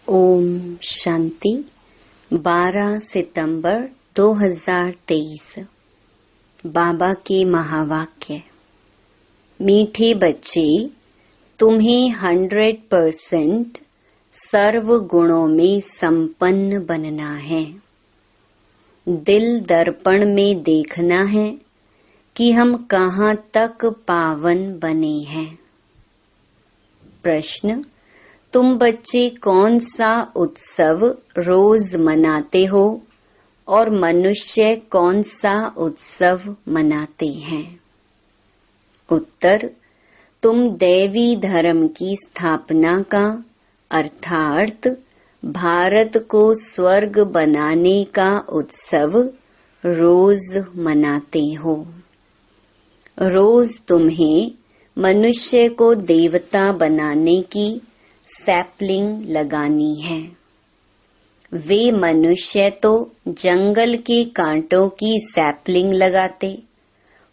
ओम शांति। 12 सितंबर 2023। बाबा के महावाक्य। मीठे बच्चे, तुम्हें 100% सर्व गुणों में संपन्न बनना है। दिल दर्पण में देखना है कि हम कहाँ तक पावन बने हैं। प्रश्न: तुम बच्चे कौन सा उत्सव रोज मनाते हो और मनुष्य कौन सा उत्सव मनाते हैं? उत्तर: तुम दैवी धर्म की स्थापना का अर्थात भारत को स्वर्ग बनाने का उत्सव रोज मनाते हो। रोज तुम्हें मनुष्य को देवता बनाने की सैपलिंग लगानी है। वे मनुष्य तो जंगल के कांटों की सैपलिंग लगाते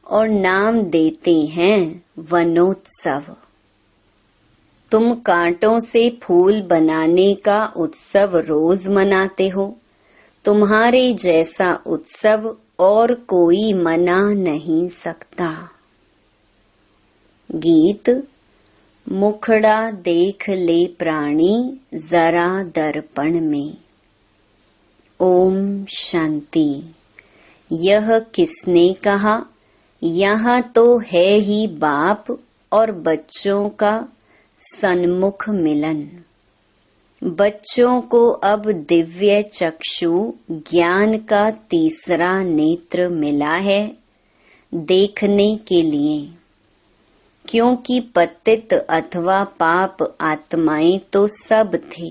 और नाम देते हैं वनोत्सव। तुम कांटों से फूल बनाने का उत्सव रोज मनाते हो। तुम्हारे जैसा उत्सव और कोई मना नहीं सकता। गीत। मुखड़ा देख ले प्राणी जरा दर्पण में। ओम शांति। यह किसने कहा? यहाँ तो है ही बाप और बच्चों का सन्मुख मिलन। बच्चों को अब दिव्य चक्षु ज्ञान का तीसरा नेत्र मिला है देखने के लिए, क्योंकि पतित अथवा पाप आत्माएं तो सब थे।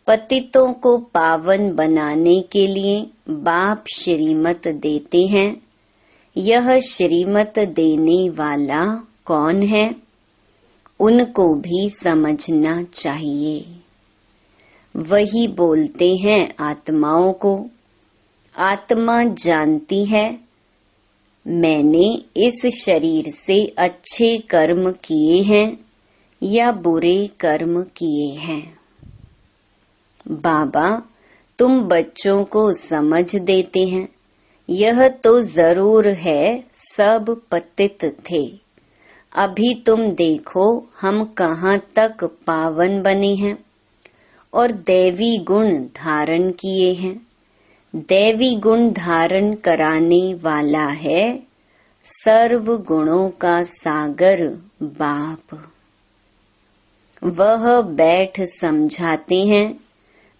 पतितों को पावन बनाने के लिए बाप श्रीमत देते हैं। यह श्रीमत देने वाला कौन है, उनको भी समझना चाहिए। वही बोलते हैं आत्माओं को। आत्मा जानती है मैंने इस शरीर से अच्छे कर्म किए हैं या बुरे कर्म किए हैं। बाबा तुम बच्चों को समझ देते हैं। यह तो जरूर है सब पतित थे। अभी तुम देखो हम कहाँ तक पावन बने हैं और दैवी गुण धारण किए हैं। दैवी गुण धारण कराने वाला है सर्व गुणों का सागर बाप। वह बैठ समझाते हैं।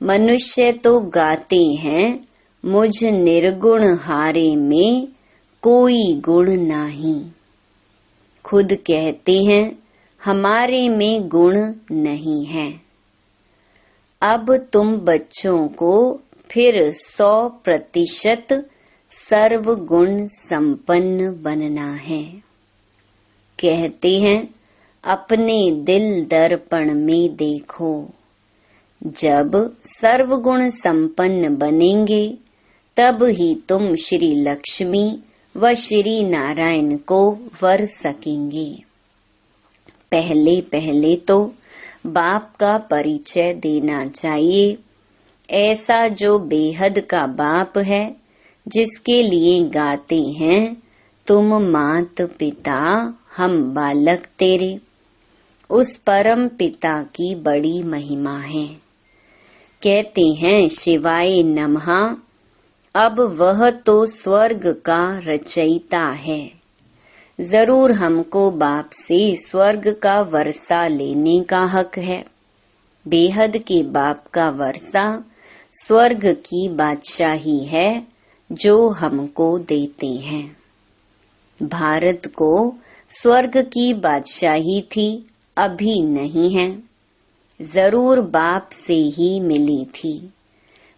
मनुष्य तो गाते हैं मुझ निर्गुण हारे में कोई गुण नहीं। खुद कहते हैं हमारे में गुण नहीं है। अब तुम बच्चों को फिर 100% सर्व गुण संपन्न बनना है। कहते हैं अपने दिल दर्पण में देखो। जब सर्व गुण संपन्न बनेंगे तब ही तुम श्री लक्ष्मी व श्री नारायण को वर सकेंगे। पहले पहले तो बाप का परिचय देना चाहिए। ऐसा जो बेहद का बाप है, जिसके लिए गाते हैं तुम मात पिता हम बालक तेरे। उस परम पिता की बड़ी महिमा है। कहते हैं शिवाय नमः। अब वह तो स्वर्ग का रचयिता है। जरूर हमको बाप से स्वर्ग का वर्षा लेने का हक है। बेहद के बाप का वर्षा स्वर्ग की बादशाही है जो हमको देते हैं। भारत को स्वर्ग की बादशाही थी, अभी नहीं है। जरूर बाप से ही मिली थी।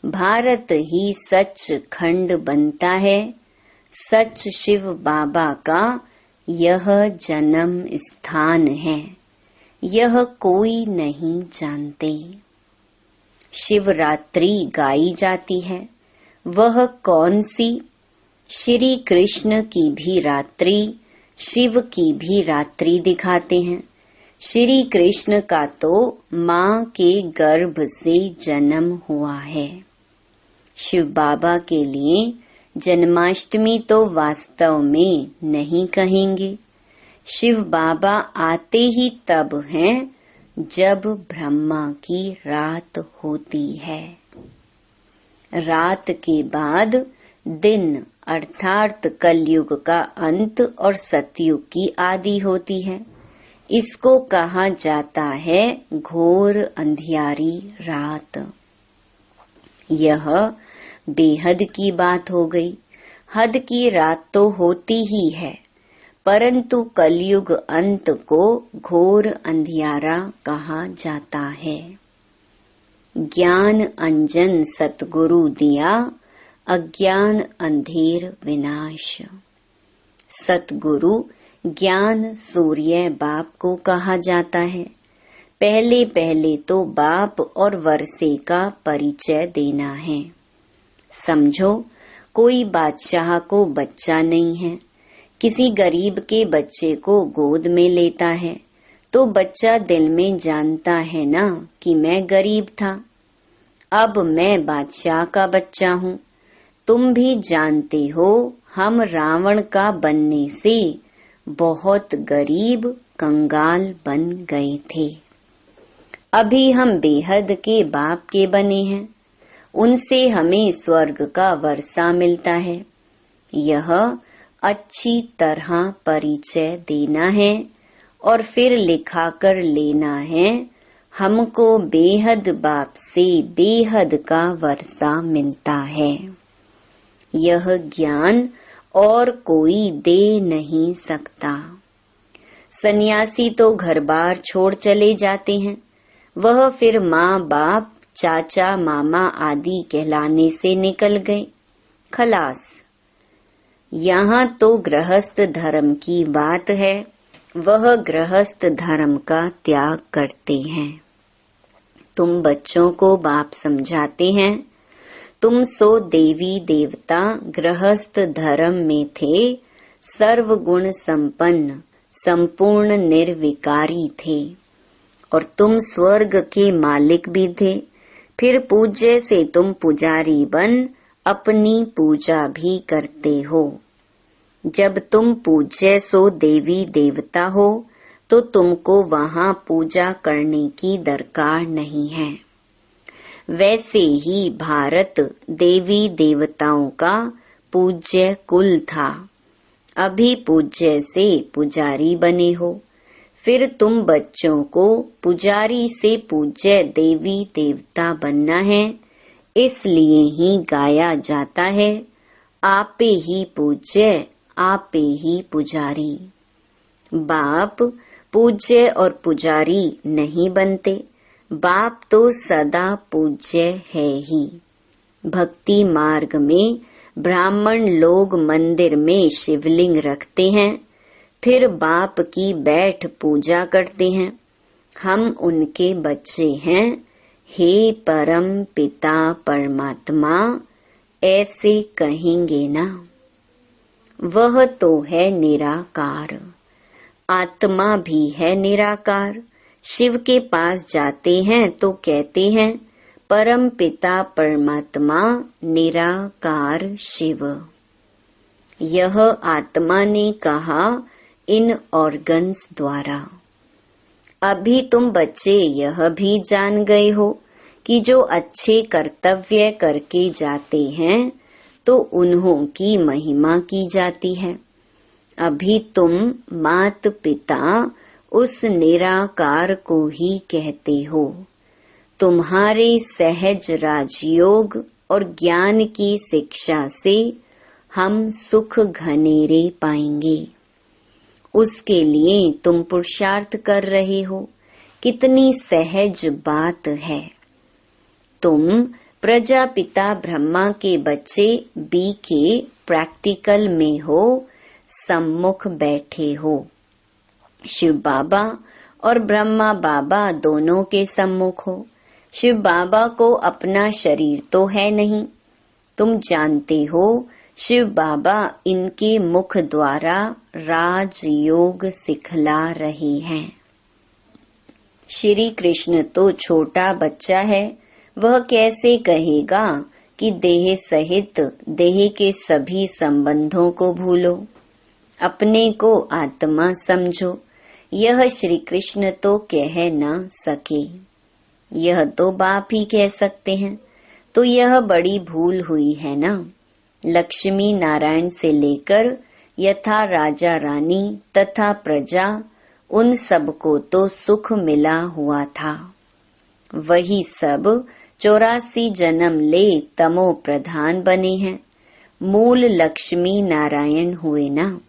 भारत ही सच खंड बनता है। सच शिव बाबा का यह जन्म स्थान है। यह कोई नहीं जानते। शिवरात्रि गाई जाती है। वह कौन सी? श्री कृष्ण की भी रात्रि, शिव की भी रात्रि दिखाते हैं। श्री कृष्ण का तो माँ के गर्भ से जन्म हुआ है। शिव बाबा के लिए जन्माष्टमी तो वास्तव में नहीं कहेंगे। शिव बाबा आते ही तब हैं जब ब्रह्मा की रात होती है। रात के बाद दिन अर्थात कलयुग का अंत और सतयुग की आदि होती है। इसको कहा जाता है घोर अंधियारी रात। यह बेहद की बात हो गई। हद की रात तो होती ही है, परंतु कलयुग अंत को घोर अंधियारा कहा जाता है। ज्ञान अंजन सतगुरु दिया, अज्ञान अंधेर विनाश। सतगुरु ज्ञान सूर्य बाप को कहा जाता है। पहले पहले तो बाप और वर्षे का परिचय देना है। समझो, कोई बादशाह को बच्चा नहीं है, किसी गरीब के बच्चे को गोद में लेता है तो बच्चा दिल में जानता है ना कि मैं गरीब था, अब मैं बादशाह का बच्चा हूँ। तुम भी जानते हो हम रावण का बनने से बहुत गरीब कंगाल बन गए थे। अभी हम बेहद के बाप के बने हैं, उनसे हमें स्वर्ग का वर्षा मिलता है। यह अच्छी तरह परिचय देना है और फिर लिखा कर लेना है। हमको बेहद बाप से बेहद का वर्षा मिलता है। यह ज्ञान और कोई दे नहीं सकता। सन्यासी तो घर बार छोड़ चले जाते हैं, वह फिर माँ बाप चाचा मामा आदि कहलाने से निकल गए, खलास। यहाँ तो गृहस्थ धर्म की बात है, वह गृहस्थ धर्म का त्याग करते हैं। तुम बच्चों को बाप समझाते हैं, तुम सो देवी देवता गृहस्थ धर्म में थे, सर्वगुण संपन्न संपूर्ण निर्विकारी थे और तुम स्वर्ग के मालिक भी थे। फिर पूज्य से तुम पुजारी बन अपनी पूजा भी करते हो। जब तुम पूज्य सो देवी देवता हो तो तुमको वहाँ पूजा करने की दरकार नहीं है। वैसे ही भारत देवी देवताओं का पूज्य कुल था, अभी पूज्य से पुजारी बने हो। फिर तुम बच्चों को पुजारी से पूज्य देवी देवता बनना है, इसलिए ही गाया जाता है आपे ही पूज्य आपे ही पुजारी। बाप पूज्य और पुजारी नहीं बनते, बाप तो सदा पूज्य है ही। भक्ति मार्ग में ब्राह्मण लोग मंदिर में शिवलिंग रखते हैं, फिर बाप की बैठ पूजा करते हैं। हम उनके बच्चे हैं, हे परम पिता परमात्मा ऐसे कहेंगे ना। वह तो है निराकार, आत्मा भी है निराकार। शिव के पास जाते हैं तो कहते हैं परम पिता परमात्मा निराकार शिव। यह आत्मा ने कहा इन ऑर्गन्स द्वारा। अभी तुम बच्चे यह भी जान गए हो कि जो अच्छे कर्तव्य करके जाते हैं तो उन्हों की महिमा की जाती है। अभी तुम मात पिता उस निराकार को ही कहते हो। तुम्हारे सहज राजयोग और ज्ञान की शिक्षा से हम सुख घनेरे पाएंगे। उसके लिए तुम पुरुषार्थ कर रहे हो, कितनी सहज बात है। तुम प्रजापिता ब्रह्मा के बच्चे बी के प्रैक्टिकल में हो, सम्मुख बैठे हो। शिव बाबा और ब्रह्मा बाबा दोनों के सम्मुख हो। शिव बाबा को अपना शरीर तो है नहीं, तुम जानते हो शिव बाबा इनके मुख द्वारा राजयोग सिखला रहे हैं। श्री कृष्ण तो छोटा बच्चा है, वह कैसे कहेगा कि देह सहित देह के सभी संबंधों को भूलो, अपने को आत्मा समझो। यह श्री कृष्ण तो कह न सके, यह तो बाप ही कह सकते हैं। तो यह बड़ी भूल हुई है ना। लक्ष्मी नारायण से लेकर यथा राजा रानी तथा प्रजा, उन सबको तो सुख मिला हुआ था। वही सब 84 जन्म ले तमो प्रधान बने हैं। मूल लक्ष्मी नारायण हुए ना,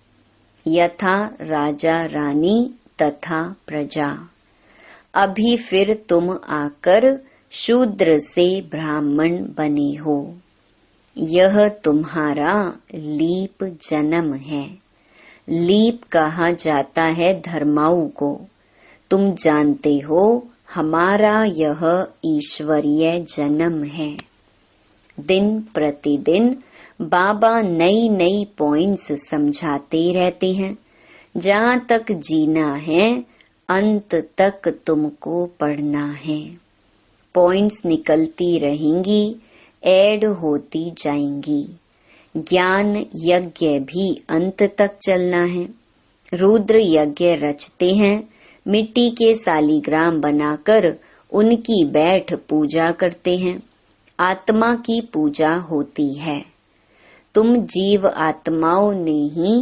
यथा राजा रानी तथा प्रजा। अभी फिर तुम आकर शूद्र से ब्राह्मण बने हो। यह तुम्हारा लीप जन्म है। लीप कहा जाता है धर्माऊ को। तुम जानते हो हमारा यह ईश्वरीय जन्म है। दिन प्रतिदिन बाबा नई नई पॉइंट्स समझाते रहते हैं। जहाँ तक जीना है अंत तक तुमको पढ़ना है। पॉइंट्स निकलती रहेंगी, ऐड होती जाएंगी। ज्ञान यज्ञ भी अंत तक चलना है। रुद्र यज्ञ रचते हैं, मिट्टी के सालीग्राम बनाकर उनकी बैठ पूजा करते हैं। आत्मा की पूजा होती है। तुम जीव आत्माओं ने ही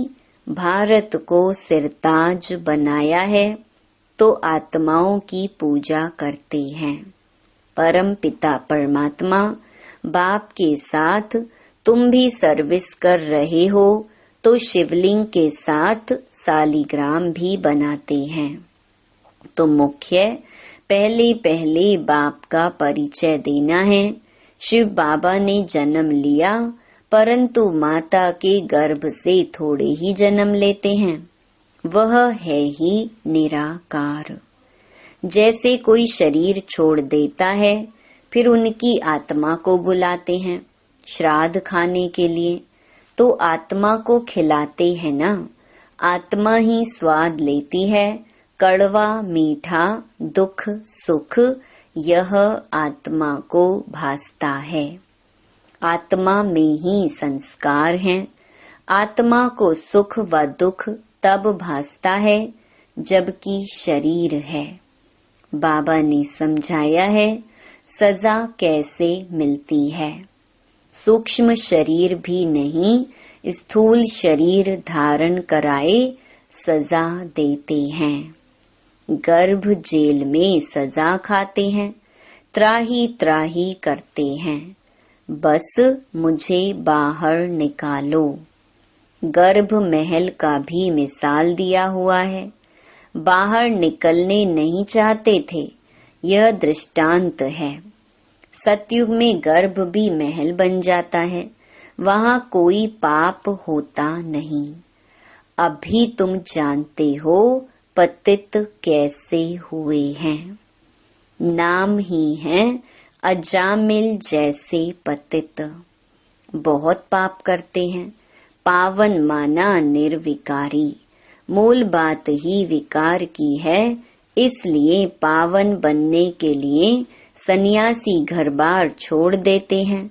भारत को सिरताज बनाया है, तो आत्माओं की पूजा करते हैं। परम पिता परमात्मा बाप के साथ तुम भी सर्विस कर रहे हो, तो शिवलिंग के साथ सालीग्राम भी बनाते हैं। तो मुख्य पहले पहले बाप का परिचय देना है। शिव बाबा ने जन्म लिया, परंतु माता के गर्भ से थोड़े ही जन्म लेते हैं। वह है ही निराकार। जैसे कोई शरीर छोड़ देता है, फिर उनकी आत्मा को बुलाते हैं श्राद्ध खाने के लिए, तो आत्मा को खिलाते हैं ना। आत्मा ही स्वाद लेती है, कड़वा मीठा दुख सुख, यह आत्मा को भासता है। आत्मा में ही संस्कार हैं। आत्मा को सुख व दुख तब भासता है जबकि शरीर है। बाबा ने समझाया है सजा कैसे मिलती है। सूक्ष्म शरीर भी नहीं, स्थूल शरीर धारण कराए सजा देते हैं। गर्भ जेल में सजा खाते हैं, त्राही त्राही करते हैं, बस मुझे बाहर निकालो। गर्भ महल का भी मिसाल दिया हुआ है। बाहर निकलने नहीं चाहते थे, यह दृष्टांत है। सतयुग में गर्भ भी महल बन जाता है, वहाँ कोई पाप होता नहीं। अभी तुम जानते हो पतित कैसे हुए हैं। नाम ही है अजामिल जैसे पतित। बहुत पाप करते हैं, पावन माना निर्विकारी। मूल बात ही विकार की है, इसलिए पावन बनने के लिए सन्यासी घर बार छोड़ देते हैं,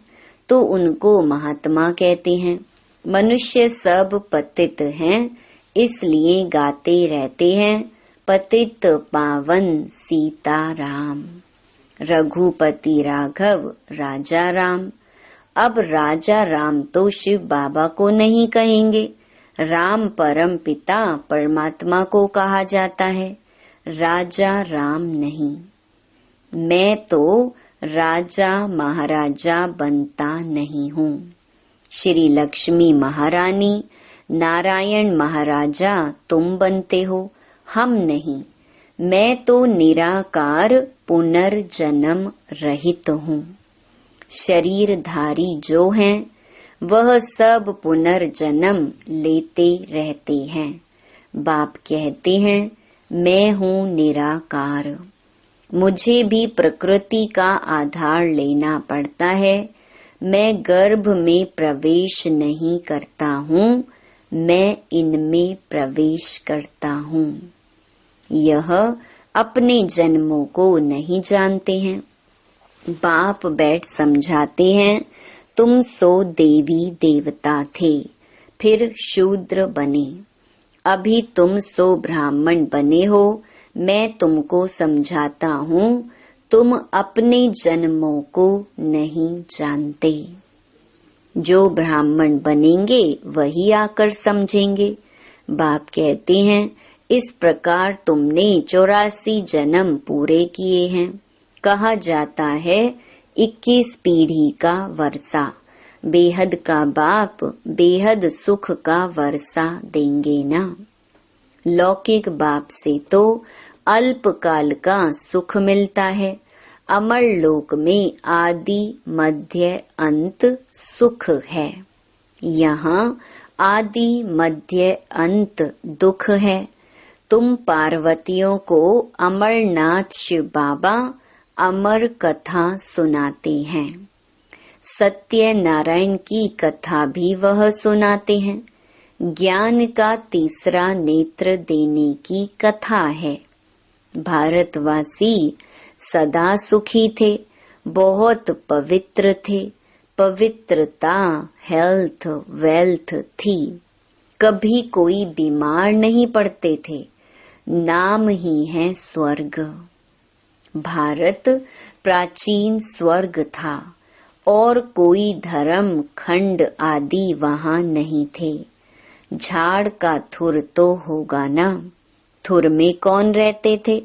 तो उनको महात्मा कहते हैं। मनुष्य सब पतित हैं, इसलिए गाते रहते हैं पतित पावन सीताराम। रघुपति राघव राजा राम। अब राजा राम तो शिव बाबा को नहीं कहेंगे, राम परम पिता परमात्मा को कहा जाता है, राजा राम नहीं। मैं तो राजा महाराजा बनता नहीं हूँ। श्री लक्ष्मी महारानी नारायण महाराजा तुम बनते हो, हम नहीं। मैं तो निराकार पुनर्जन्म रहित हूँ। शरीरधारी जो हैं वह सब पुनर्जन्म लेते रहते हैं। बाप कहते हैं मैं हूँ निराकार। मुझे भी प्रकृति का आधार लेना पड़ता है। मैं गर्भ में प्रवेश नहीं करता हूँ, मैं इनमें प्रवेश करता हूँ। यह अपने जन्मों को नहीं जानते हैं। बाप बैठ समझाते हैं, तुम सो देवी देवता थे, फिर शूद्र बने, अभी तुम सो ब्राह्मण बने हो। मैं तुमको समझाता हूँ, तुम अपने जन्मों को नहीं जानते। जो ब्राह्मण बनेंगे वही आकर समझेंगे। बाप कहते हैं, इस प्रकार तुमने 84 जन्म पूरे किए हैं। कहा जाता है 21 पीढ़ी का वर्षा। बेहद का बाप बेहद सुख का वर्षा देंगे ना। लौकिक बाप से तो अल्पकाल का सुख मिलता है। अमर लोक में आदि मध्य अंत सुख है। यहाँ आदि मध्य अंत दुख है। तुम पार्वतियों को अमरनाथ शिव बाबा अमर कथा सुनाते हैं। सत्य नारायण की कथा भी वह सुनाते हैं। ज्ञान का तीसरा नेत्र देने की कथा है। भारतवासी सदा सुखी थे, बहुत पवित्र थे। पवित्रता हेल्थ वेल्थ थी। कभी कोई बीमार नहीं पड़ते थे। नाम ही है स्वर्ग। भारत प्राचीन स्वर्ग था और कोई धर्म खंड आदि वहाँ नहीं थे। झाड़ का थुर तो होगा ना। थुर में कौन रहते थे?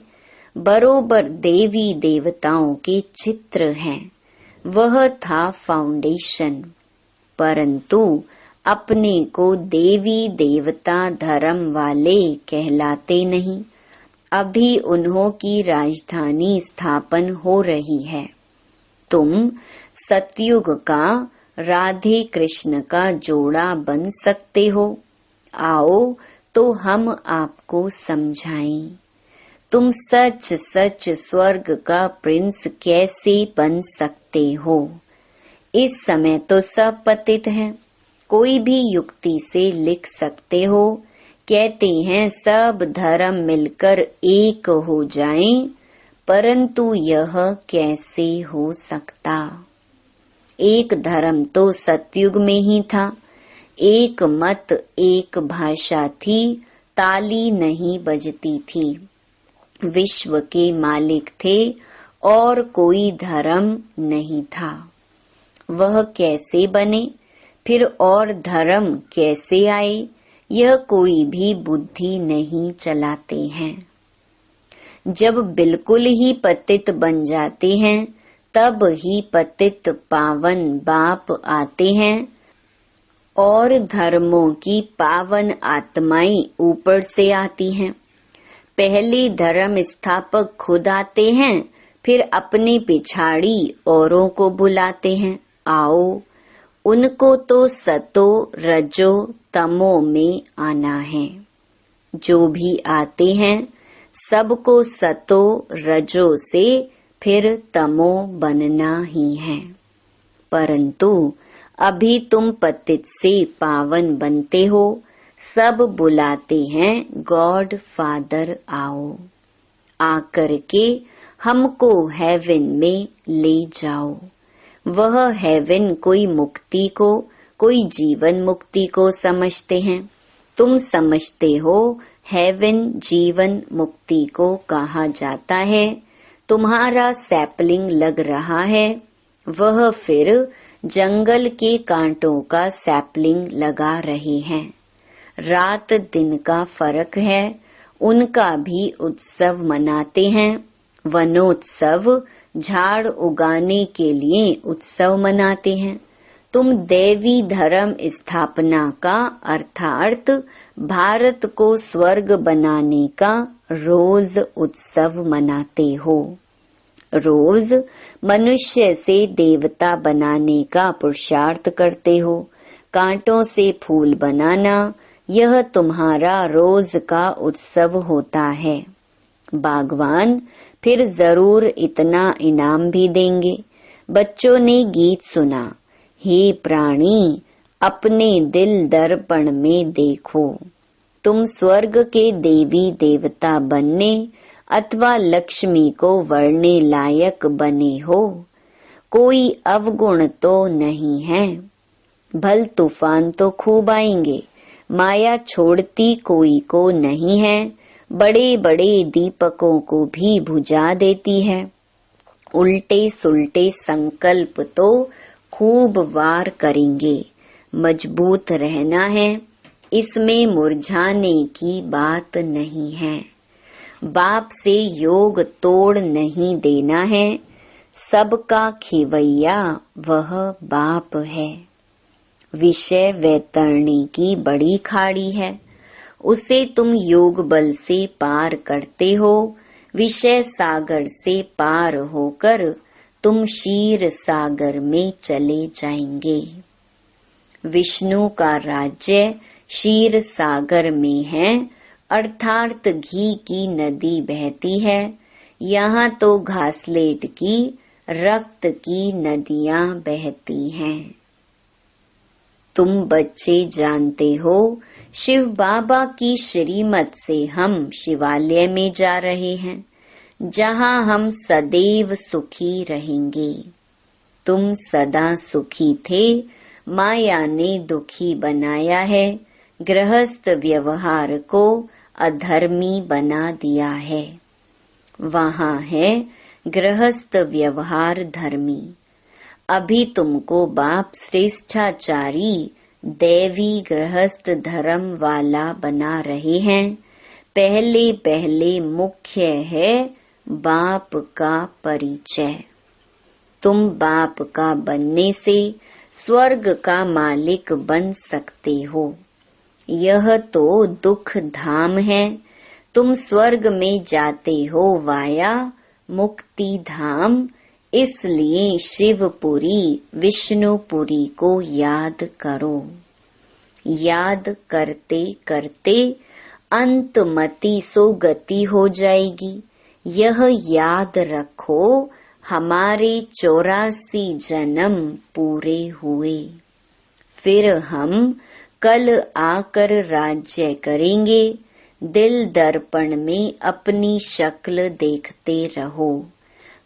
बरोबर देवी देवताओं के चित्र हैं। वह था फाउंडेशन। परंतु अपने को देवी देवता धर्म वाले कहलाते नहीं। अभी उन्हों की राजधानी स्थापन हो रही है। तुम सतयुग का राधे कृष्ण का जोड़ा बन सकते हो। आओ तो हम आपको समझाएं। तुम सच सच स्वर्ग का प्रिंस कैसे बन सकते हो? इस समय तो सब पतित हैं। कोई भी युक्ति से लिख सकते हो। कहते हैं सब धर्म मिलकर एक हो जाएं, परंतु यह कैसे हो सकता? एक धर्म तो सतयुग में ही था। एक मत एक भाषा थी, ताली नहीं बजती थी। विश्व के मालिक थे और कोई धर्म नहीं था। वह कैसे बने? फिर और धर्म कैसे आए? यह कोई भी बुद्धि नहीं चलाते हैं। जब बिल्कुल ही पतित बन जाते हैं, तब ही पतित पावन बाप आते हैं और धर्मों की पावन आत्माएं ऊपर से आती हैं। पहले धर्म स्थापक खुद आते हैं, फिर अपने पिछाड़ी औरों को बुलाते हैं, आओ। उनको तो सतो रजो तमो में आना है। जो भी आते हैं सबको सतो रजो से फिर तमो बनना ही है। परंतु अभी तुम पतित से पावन बनते हो। सब बुलाते हैं गॉड फादर आओ, आकर के हमको हेवन में ले जाओ। वह हेवन कोई मुक्ति को, कोई जीवन मुक्ति को समझते हैं। तुम समझते हो हेवन जीवन मुक्ति को कहा जाता है। तुम्हारा सैपलिंग लग रहा है, वह फिर जंगल के कांटों का सैपलिंग लगा रहे हैं। रात दिन का फर्क है। उनका भी उत्सव मनाते हैं। वनोत्सव झाड़ उगाने के लिए उत्सव मनाते हैं। तुम देवी धर्म स्थापना का अर्थात भारत को स्वर्ग बनाने का रोज उत्सव मनाते हो। रोज मनुष्य से देवता बनाने का पुरुषार्थ करते हो। कांटों से फूल बनाना, यह तुम्हारा रोज का उत्सव होता है। बागवान फिर जरूर इतना इनाम भी देंगे। बच्चों ने गीत सुना, हे प्राणी अपने दिल दर्पण में देखो। तुम स्वर्ग के देवी देवता बनने अथवा लक्ष्मी को वरने लायक बने हो। कोई अवगुण तो नहीं है। भल तूफान तो खूब आएंगे, माया छोड़ती कोई को नहीं है। बड़े बड़े दीपकों को भी बुझा देती है। उल्टे सुल्टे संकल्प तो खूब वार करेंगे। मजबूत रहना है, इसमें मुरझाने की बात नहीं है। बाप से योग तोड़ नहीं देना है। सबका खिवैया वह बाप है। विषय वैतरणी की बड़ी खाड़ी है, उसे तुम योग बल से पार करते हो। विषय सागर से पार होकर तुम क्षीर सागर में चले जाएंगे। विष्णु का राज्य क्षीर सागर में है, अर्थात घी की नदी बहती है। यहाँ तो घासलेट की, रक्त की नदियाँ बहती हैं। तुम बच्चे जानते हो, शिव बाबा की श्रीमत से हम शिवालय में जा रहे हैं, जहाँ हम सदैव सुखी रहेंगे। तुम सदा सुखी थे, माया ने दुखी बनाया है। गृहस्थ व्यवहार को अधर्मी बना दिया है। वहाँ है गृहस्थ व्यवहार धर्मी। अभी तुमको बाप श्रेष्ठाचारी दैवी गृहस्थ धर्म वाला बना रहे हैं। पहले पहले मुख्य है बाप का परिचय। तुम बाप का बनने से स्वर्ग का मालिक बन सकते हो। यह तो दुख धाम है। तुम स्वर्ग में जाते हो वाया मुक्ति धाम। इसलिए शिवपुरी विष्णुपुरी को याद करो। याद करते करते अंतमति सो गति हो जाएगी। यह याद रखो, हमारे 84 जन्म पूरे हुए। फिर हम कल आकर राज्य करेंगे। दिल दर्पण में अपनी शक्ल देखते रहो।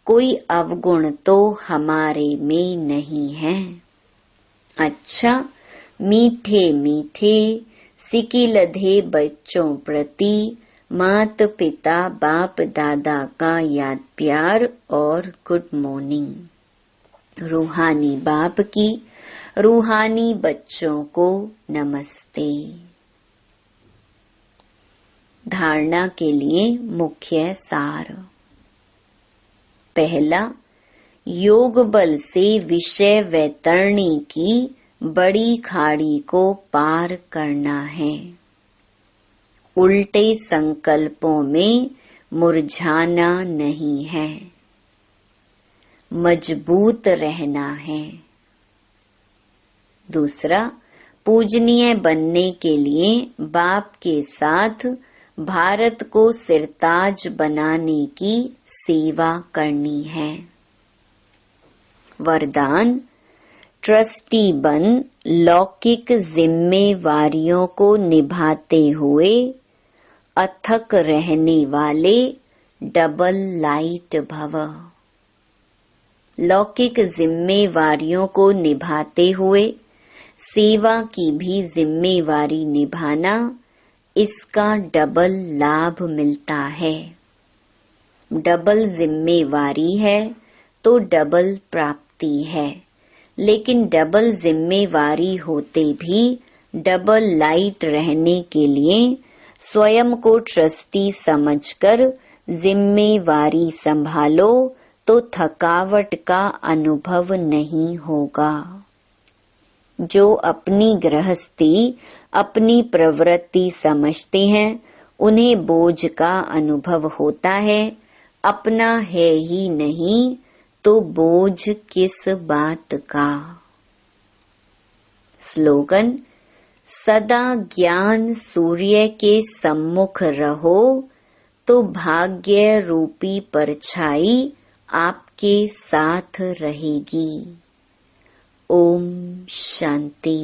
कोई अवगुण तो हमारे में नहीं है। अच्छा, मीठे मीठे सिकिलधे बच्चों प्रति मात पिता बाप दादा का याद प्यार और गुड मॉर्निंग। रूहानी बाप की रूहानी बच्चों को नमस्ते। धारणा के लिए मुख्य सार। पहला, योग बल से विषय वैतरणी की बड़ी खाड़ी को पार करना है। उल्टे संकल्पों में मुरझाना नहीं है। मजबूत रहना है। दूसरा, पूजनीय बनने के लिए बाप के साथ भारत को सिरताज बनाने की सेवा करनी है। वरदान, ट्रस्टी बन लौकिक जिम्मेवारियों को निभाते हुए अथक रहने वाले डबल लाइट भव। लौकिक जिम्मेवारियों को निभाते हुए सेवा की भी जिम्मेवारी निभाना, इसका डबल लाभ मिलता है। डबल जिम्मेवारी है तो डबल प्राप्ति है, लेकिन डबल जिम्मेवारी होते भी डबल लाइट रहने के लिए स्वयं को ट्रस्टी समझकर जिम्मेवारी संभालो तो थकावट का अनुभव नहीं होगा। जो अपनी गृहस्थी अपनी प्रवृत्ति समझते हैं, उन्हें बोझ का अनुभव होता है। अपना है ही नहीं तो बोझ किस बात का। स्लोगन, सदा ज्ञान सूर्य के सम्मुख रहो तो भाग्य रूपी परछाई आपके साथ रहेगी। ओम शांति।